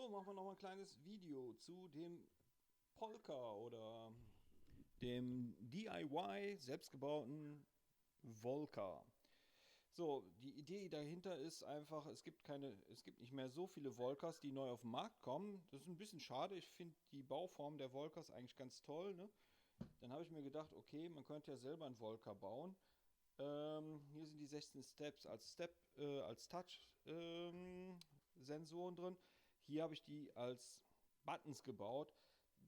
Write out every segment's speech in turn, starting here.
So, machen wir noch mal ein kleines Video zu dem Polka oder dem DIY selbstgebauten Volca. So, die Idee dahinter ist einfach, es gibt nicht mehr so viele Volcas, die neu auf den Markt kommen. Das ist ein bisschen schade. Ich finde die Bauform der Volcas eigentlich ganz toll, ne? Dann habe ich mir gedacht, okay, man könnte ja selber einen Volca bauen. Hier sind die 16 Steps als Touch-Sensoren drin. Hier habe ich die als Buttons gebaut.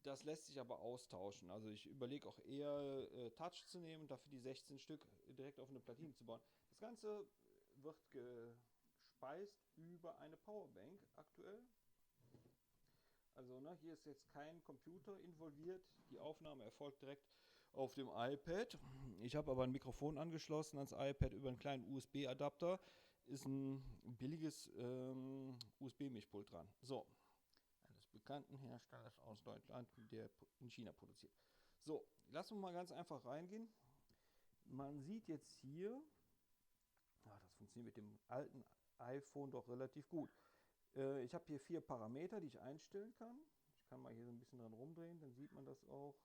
Das lässt sich aber austauschen. Also ich überlege auch eher Touch zu nehmen und dafür die 16 Stück direkt auf eine Platine zu bauen. Das Ganze wird gespeist über eine Powerbank aktuell. Also ne, hier ist jetzt kein Computer involviert. Die Aufnahme erfolgt direkt auf dem iPad. Ich habe aber ein Mikrofon angeschlossen ans iPad über einen kleinen USB-Adapter. Ist ein billiges USB-Mischpult dran. So, eines bekannten Herstellers aus Deutschland, der in China produziert. So, lassen wir mal ganz einfach reingehen. Man sieht jetzt hier, das funktioniert mit dem alten iPhone doch relativ gut. Ich habe hier 4 Parameter, die ich einstellen kann. Ich kann mal hier so ein bisschen dran rumdrehen, dann sieht man das auch.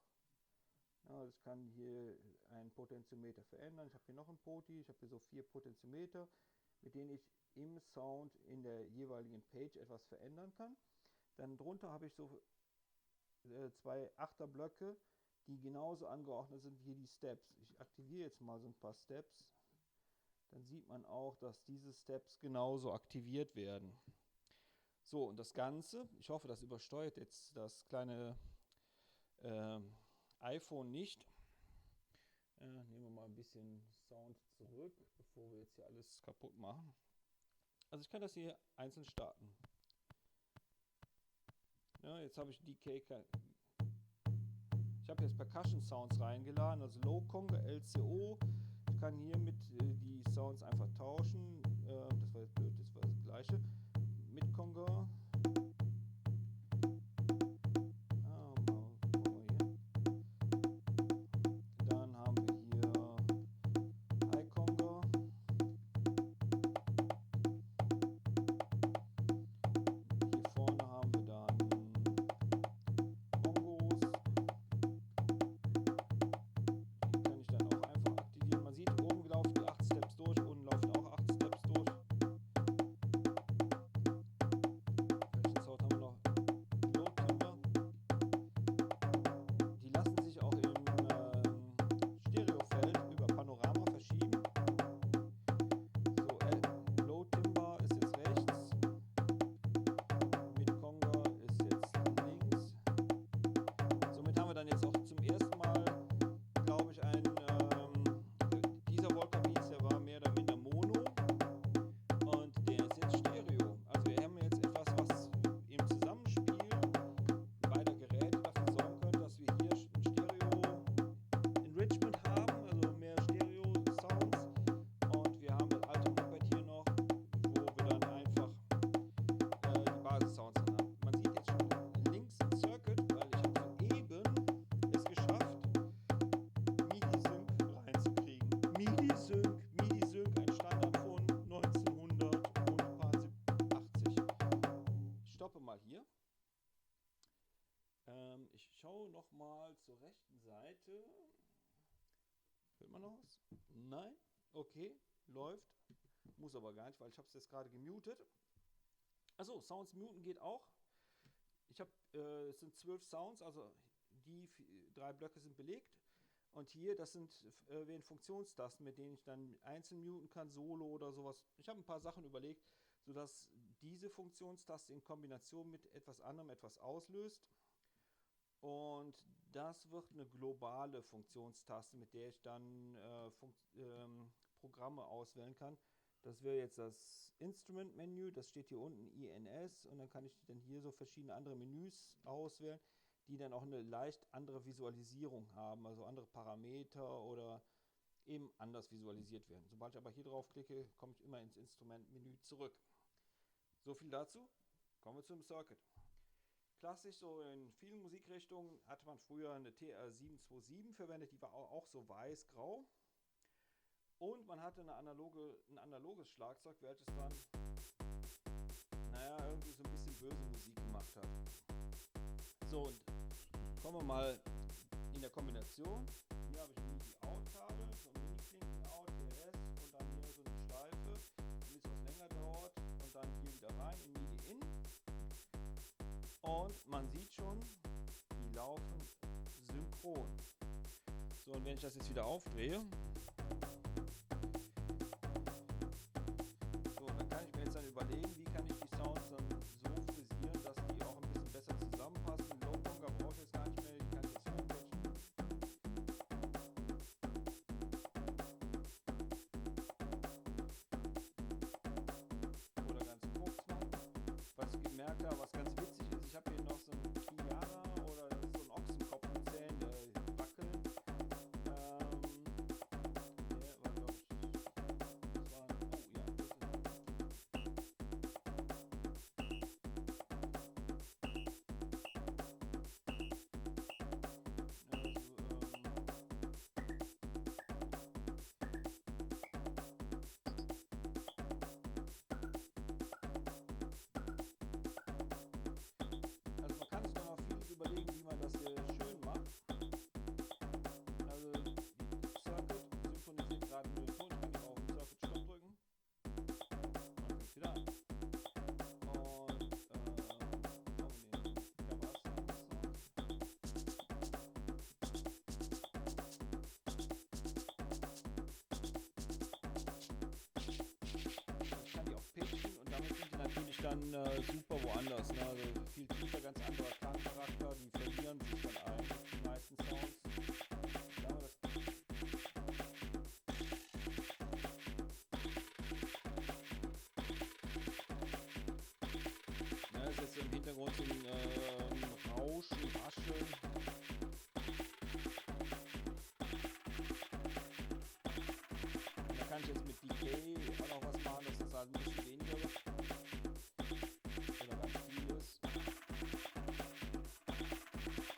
Ja, ich kann hier einen Potentiometer verändern. Ich habe hier noch einen Poti. Ich habe hier so 4 Potentiometer, mit denen ich im Sound in der jeweiligen Page etwas verändern kann. Dann drunter habe ich so 2 Achterblöcke, die genauso angeordnet sind wie die Steps. Ich aktiviere jetzt mal so ein paar Steps. Dann sieht man auch, dass diese Steps genauso aktiviert werden. So, und das Ganze, ich hoffe, das übersteuert jetzt das kleine iPhone nicht. Nehmen wir mal ein bisschen Sound zurück, bevor wir jetzt hier alles kaputt machen. Also ich kann das hier einzeln starten. Ja, jetzt habe ich ich habe jetzt Percussion Sounds reingeladen, also Low Conga, LCO. Ich kann hiermit die Sounds einfach tauschen. Das war jetzt blöd, das war das gleiche. Mit Conga. Dann haben wir hier High Conga. Hier vorne haben wir dann Bongos. Die kann ich dann auch einfach aktivieren. Man sieht, oben laufen die 8 Steps durch, unten laufen auch 8 Steps durch. Welchen Sound haben wir noch? Low Timbre. Die lassen sich auch im Stereofeld über Panorama verschieben. So, Low Timbre ist jetzt rechts, Mid Conga ist jetzt links. Somit haben wir dann jetzt auch zum ersten Mal, glaube ich, dieser Volca Beats, der war mehr oder minder Mono und der ist jetzt Stereo. Also wir haben jetzt etwas, was im Zusammenspiel beider Geräte dafür sorgen könnte, dass wir hier ein Stereo-Enrichment haben, also mehr Stereo-Sounds. Und wir haben das alte Moped hier noch, wo wir dann einfach die Basis-Sounds haben. Man sieht jetzt schon links ein Circuit, weil ich habe soeben es geschafft, MIDI-Sync reinzukriegen. MIDI-Sync, ein Standard von 1980. Ich stoppe mal hier. Ich schaue noch mal zur rechten Seite. Hört man noch was? Nein? Okay, läuft. Muss aber gar nicht, weil ich habe es jetzt gerade gemutet. Achso, Sounds muten geht auch. Es sind 12 Sounds, also die 3 Blöcke sind belegt. Und hier, das wären Funktionstasten, mit denen ich dann einzeln muten kann, solo oder sowas. Ich habe ein paar Sachen überlegt, sodass diese Funktionstaste in Kombination mit etwas anderem etwas auslöst. Und das wird eine globale Funktionstaste, mit der ich dann Programme auswählen kann. Das wäre jetzt das Instrument-Menü, das steht hier unten INS, und dann kann ich dann hier so verschiedene andere Menüs auswählen, die dann auch eine leicht andere Visualisierung haben, also andere Parameter oder eben anders visualisiert werden. Sobald ich aber hier drauf klicke, komme ich immer ins Instrument-Menü zurück. So viel dazu. Kommen wir zum Circuit. Klassisch, so in vielen Musikrichtungen hatte man früher eine TR-727 verwendet, die war auch so weiß-grau. Und man hatte ein analoges Schlagzeug, welches dann, naja, irgendwie so ein bisschen böse Musik gemacht So, und kommen wir mal in der Kombination. Hier habe ich ein MIDI-Out-Kabel, so ein Mini-Klinken-Out, DRS und dann hier so eine Schleife, damit es was länger dauert. Und dann hier wieder rein in MIDI-In. Und man sieht schon, die laufen synchron. So, und wenn ich das jetzt wieder aufdrehe, so, dann kann ich mir jetzt dann überlegen, wie kann ich die Sounds dann so frisieren, dass die auch ein bisschen besser zusammenpassen. Low-Conga brauche ich jetzt gar nicht mehr, die kann ich jetzt hochpitchen. Oder ganz kurz machen. Was ich gemerkt habe, was ganz witzig ist, ich habe hier noch so einen Kiara oder so einen Ochsenkopf mit Zähnen, der wackelt. Der war, glaube ich, das war, oh ja, das ist. Also man kann sich da noch viel überlegen, wie man das hier schön macht. Also die Circuit synchronisiert gerade nur den Ton. Ich kann hier auf den Circuit Stopp drücken. Und dann fängt wieder an. Und machen wir den Kamerasound. Ich kann die auch pitchen und damit sind die natürlich dann super woanders. Ne? Also viel tiefer, ganz anderer Klangcharakter, die verlieren sich dann eigentlich, die meisten Sounds. Ja, das ist jetzt im Hintergrund so ein Rauschen, Rascheln. Und da kann ich jetzt mit Decay auch noch was machen, dass das halt ein bisschen weniger wird. Oder ganz viel ist.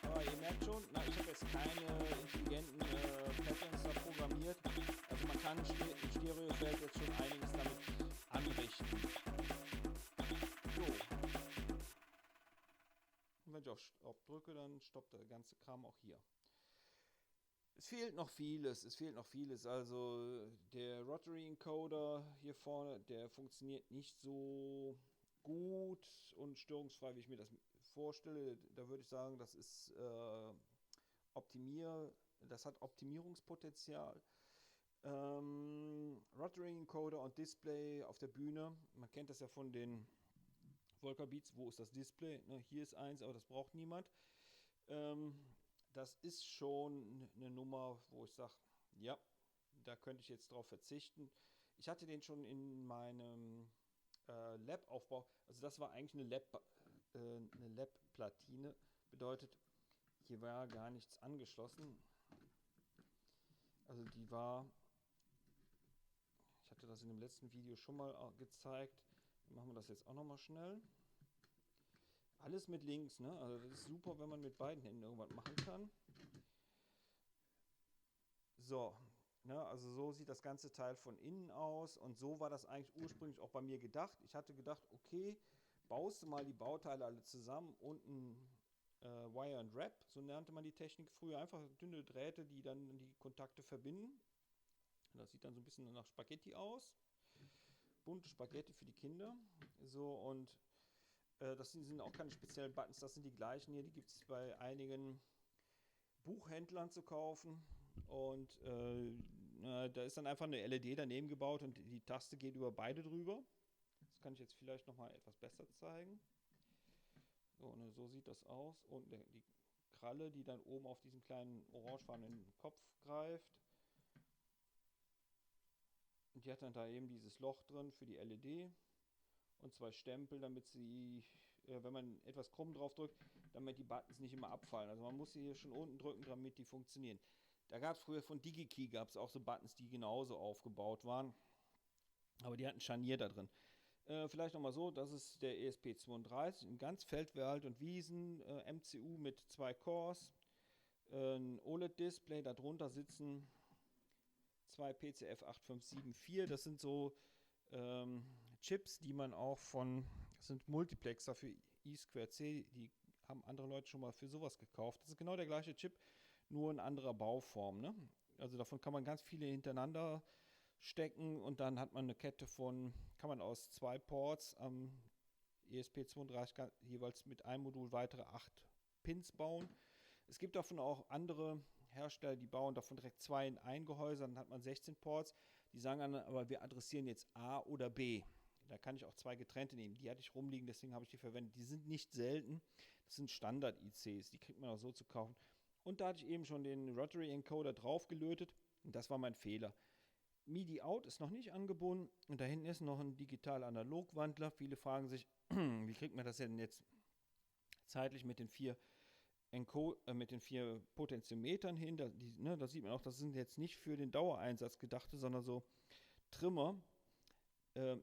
Aber ihr merkt schon, na, ich habe jetzt keine intelligenten Patterns da programmiert. Also man kann im Stereofeld jetzt schon einiges damit anrichten. So. Und wenn ich auf Stopp drücke, dann stoppt der ganze Kram auch hier. Es fehlt noch vieles, Also der Rotary Encoder hier vorne, der funktioniert nicht so gut und störungsfrei, wie ich mir das vorstelle. Da würde ich sagen, das hat Optimierungspotenzial. Rotary Encoder und Display auf der Bühne. Man kennt das ja von den Volker Beats. Wo ist das Display? Ne, hier ist eins, aber das braucht niemand. Das ist schon eine Nummer, wo ich sage, ja, da könnte ich jetzt drauf verzichten. Ich hatte den schon in meinem Lab-Aufbau. Also das war eigentlich eine Lab-Platine. Bedeutet, hier war gar nichts angeschlossen. Also die war, ich hatte das in dem letzten Video schon mal gezeigt. Dann machen wir das jetzt auch nochmal schnell. Alles mit links, ne? Also das ist super, wenn man mit beiden Händen irgendwas machen kann. So, ne? Also so sieht das ganze Teil von innen aus und so war das eigentlich ursprünglich auch bei mir gedacht. Ich hatte gedacht, okay, baust du mal die Bauteile alle zusammen und ein Wire and Wrap, so nannte man die Technik früher, einfach dünne Drähte, die dann die Kontakte verbinden. Das sieht dann so ein bisschen nach Spaghetti aus. Bunte Spaghetti für die Kinder. So, und das sind auch keine speziellen Buttons, das sind die gleichen hier, die gibt es bei einigen Buchhändlern zu kaufen. Und da ist dann einfach eine LED daneben gebaut und die Taste geht über beide drüber. Das kann ich jetzt vielleicht nochmal etwas besser zeigen. So, ne, so sieht das aus. Und die Kralle, die dann oben auf diesen kleinen orangefarbenen Kopf greift. Und die hat dann da eben dieses Loch drin für die LED. Und zwei Stempel, damit sie, wenn man etwas krumm drauf drückt, damit die Buttons nicht immer abfallen. Also man muss sie hier schon unten drücken, damit die funktionieren. Da gab es früher von DigiKey gab es auch so Buttons, die genauso aufgebaut waren. Aber die hatten Scharnier da drin. Vielleicht nochmal so, das ist der ESP32, ein ganz Feldwald- und Wiesen, MCU mit 2 Cores, ein OLED-Display, darunter sitzen 2 PCF8574, das sind so Chips, die man auch das sind Multiplexer für I2C, die haben andere Leute schon mal für sowas gekauft. Das ist genau der gleiche Chip, nur in anderer Bauform. Ne? Also davon kann man ganz viele hintereinander stecken und dann hat man eine Kette von, kann man aus 2 Ports am ESP32 jeweils mit einem Modul weitere 8 Pins bauen. Es gibt davon auch andere Hersteller, die bauen davon direkt 2 in ein Gehäuse, dann hat man 16 Ports. Die sagen dann aber, wir adressieren jetzt A oder B. Da kann ich auch 2 getrennte nehmen. Die hatte ich rumliegen, deswegen habe ich die verwendet. Die sind nicht selten. Das sind Standard-ICs, die kriegt man auch so zu kaufen. Und da hatte ich eben schon den Rotary Encoder drauf gelötet und das war mein Fehler. MIDI Out ist noch nicht angebunden und da hinten ist noch ein Digital-Analog-Wandler. Viele fragen sich, wie kriegt man das denn jetzt zeitlich mit den 4 Potentiometern hin? Da sieht man auch, das sind jetzt nicht für den Dauereinsatz gedachte, sondern so Trimmer.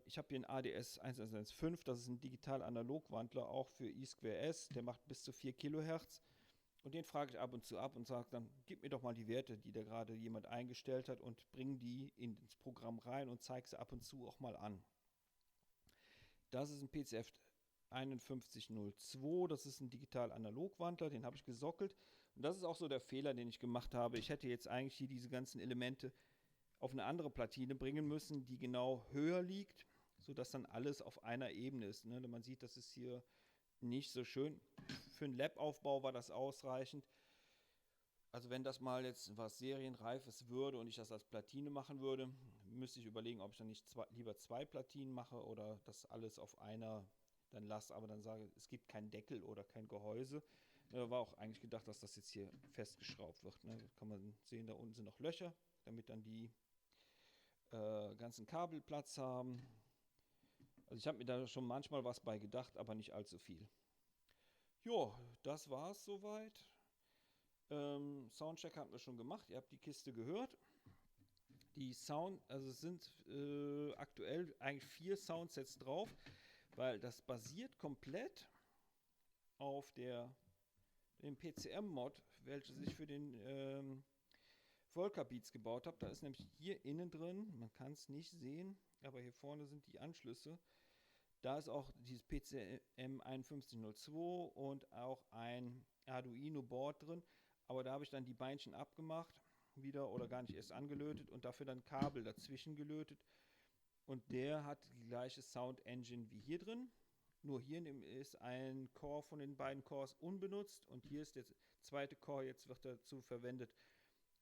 Ich habe hier einen ADS 1115, das ist ein Digital-Analog-Wandler, auch für I2S, der macht bis zu 4 Kilohertz. Und den frage ich ab und zu ab und sage dann, gib mir doch mal die Werte, die da gerade jemand eingestellt hat und bring die ins Programm rein und zeige sie ab und zu auch mal an. Das ist ein PCF 5102, das ist ein Digital-Analog-Wandler, den habe ich gesockelt. Und das ist auch so der Fehler, den ich gemacht habe. Ich hätte jetzt eigentlich hier diese ganzen Elemente auf eine andere Platine bringen müssen, die genau höher liegt, sodass dann alles auf einer Ebene ist. Ne? Man sieht, das ist hier nicht so schön. Für einen Lab-Aufbau war das ausreichend. Also wenn das mal jetzt was Serienreifes würde und ich das als Platine machen würde, müsste ich überlegen, ob ich dann nicht lieber 2 Platinen mache oder das alles auf einer dann lasse, aber dann sage, es gibt keinen Deckel oder kein Gehäuse. Da war auch eigentlich gedacht, dass das jetzt hier festgeschraubt wird. Ne? Da kann man sehen, da unten sind noch Löcher, damit dann die ganzen Kabel Platz haben. Also ich habe mir da schon manchmal was bei gedacht, aber nicht allzu viel. Jo, das war's soweit. Soundcheck hatten wir schon gemacht. Ihr habt die Kiste gehört. Die also es sind aktuell eigentlich 4 Soundsets drauf, weil das basiert komplett auf dem PCM-Mod, welches ich für den Volca-Beats gebaut habe. Da ist nämlich hier innen drin, man kann es nicht sehen, aber hier vorne sind die Anschlüsse. Da ist auch dieses PCM 5102 und auch ein Arduino-Board drin. Aber da habe ich dann die Beinchen abgemacht wieder oder gar nicht erst angelötet und dafür dann Kabel dazwischen gelötet. Und der hat die gleiche Sound Engine wie hier drin. Nur hier ist ein Core von den beiden Cores unbenutzt und hier ist der zweite Core, jetzt wird dazu verwendet,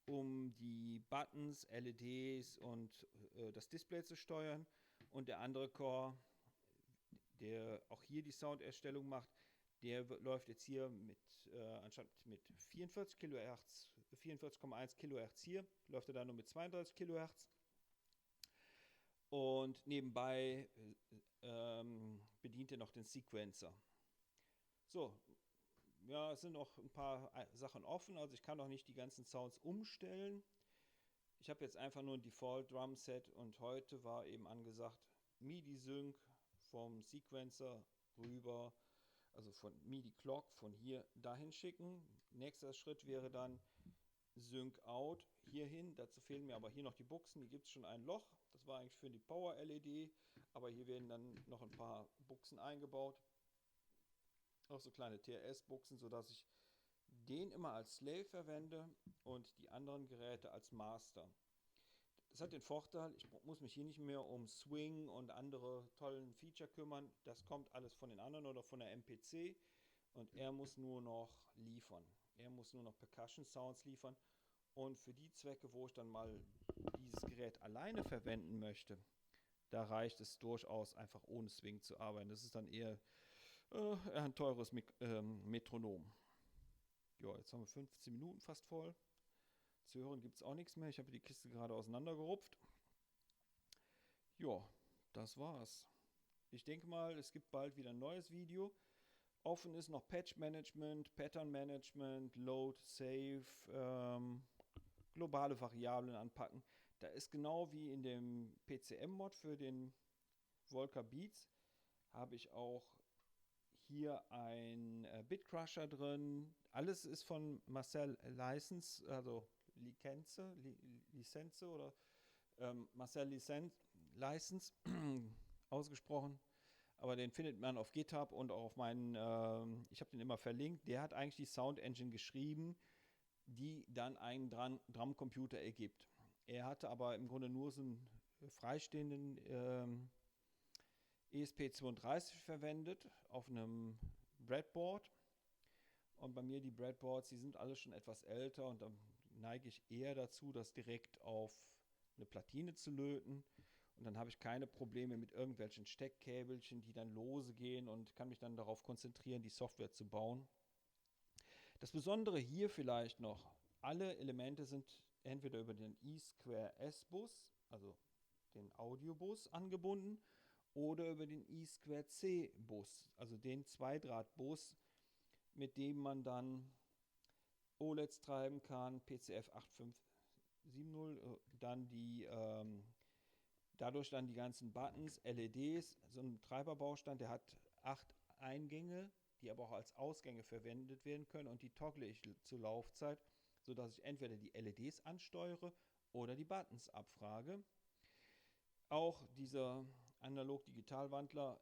um die Buttons, LEDs und das Display zu steuern. Und der andere Core, der auch hier die Sounderstellung macht, der läuft jetzt hier anstatt mit 44 Kilohertz, 44,1 Kilohertz hier, läuft er dann nur mit 32 Kilohertz. Und nebenbei bedient er noch den Sequencer. So, ja, es sind noch ein paar Sachen offen, also ich kann noch nicht die ganzen Sounds umstellen. Ich habe jetzt einfach nur ein Default Drum Set und heute war eben angesagt MIDI-Sync vom Sequencer rüber, also von MIDI-Clock von hier dahin schicken. Nächster Schritt wäre dann Sync Out hierhin. Dazu fehlen mir aber hier noch die Buchsen. Hier gibt es schon ein Loch. Das war eigentlich für die Power-LED, aber hier werden dann noch ein paar Buchsen eingebaut. Auch so kleine TRS-Buchsen, sodass ich den immer als Slave verwende und die anderen Geräte als Master. Das hat den Vorteil, ich muss mich hier nicht mehr um Swing und andere tollen Feature kümmern. Das kommt alles von den anderen oder von der MPC und er muss nur noch liefern. Er muss nur noch Percussion Sounds liefern und für die Zwecke, wo ich dann mal dieses Gerät alleine verwenden möchte, da reicht es durchaus einfach ohne Swing zu arbeiten. Das ist dann eher ein teures Metronom. Ja, jetzt haben wir 15 Minuten fast voll. Zu hören gibt es auch nichts mehr. Ich habe die Kiste gerade auseinandergerupft. Ja, das war's. Ich denke mal, es gibt bald wieder ein neues Video. Offen ist noch Patch Management, Pattern Management, Load, Save, globale Variablen anpacken. Da ist genau wie in dem PCM-Mod für den Volca Beats, habe ich auch hier ein Bitcrusher drin. Alles ist von Marcel License, also Licenze oder Marcel License ausgesprochen. aber den findet man auf GitHub und auch auf meinen, ich habe den immer verlinkt. Der hat eigentlich die Sound Engine geschrieben, die dann einen Drumcomputer ergibt. Er hatte aber im Grunde nur so einen freistehenden ESP32 verwendet auf einem Breadboard. Und bei mir die Breadboards, die sind alle schon etwas älter und dann neige ich eher dazu, das direkt auf eine Platine zu löten. Und dann habe ich keine Probleme mit irgendwelchen Steckkäbelchen, die dann lose gehen, und kann mich dann darauf konzentrieren, die Software zu bauen. Das Besondere hier vielleicht noch, alle Elemente sind entweder über den I2S-Bus, also den Audiobus, angebunden, oder über den I2C-Bus, also den Zweidrahtbus, mit dem man dann OLEDs treiben kann, PCF 8570, dann dadurch dann die ganzen Buttons, LEDs, so ein Treiberbaustein, der hat 8 Eingänge, die aber auch als Ausgänge verwendet werden können, und die toggle ich zur Laufzeit, sodass ich entweder die LEDs ansteuere oder die Buttons abfrage. Auch dieser Analog-Digital-Wandler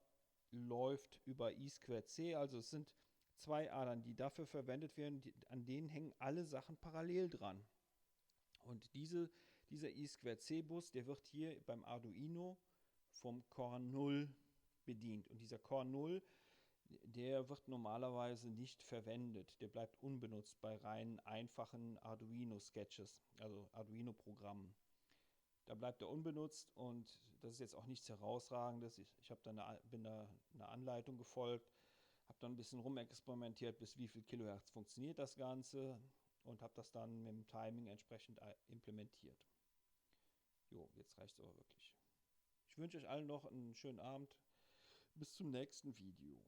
läuft über I2C, also es sind 2 Adern, die dafür verwendet werden, an denen hängen alle Sachen parallel dran. Und dieser I2C-Bus, der wird hier beim Arduino vom Core 0 bedient. Und dieser Core 0, der wird normalerweise nicht verwendet. Der bleibt unbenutzt bei rein einfachen Arduino-Sketches, also Arduino-Programmen. Da bleibt er unbenutzt, und das ist jetzt auch nichts Herausragendes. Ich bin da eine Anleitung gefolgt, habe dann ein bisschen rumexperimentiert, bis wie viel Kilohertz funktioniert das Ganze, und habe das dann mit dem Timing entsprechend implementiert. Jo, jetzt reicht es aber wirklich. Ich wünsche euch allen noch einen schönen Abend. Bis zum nächsten Video.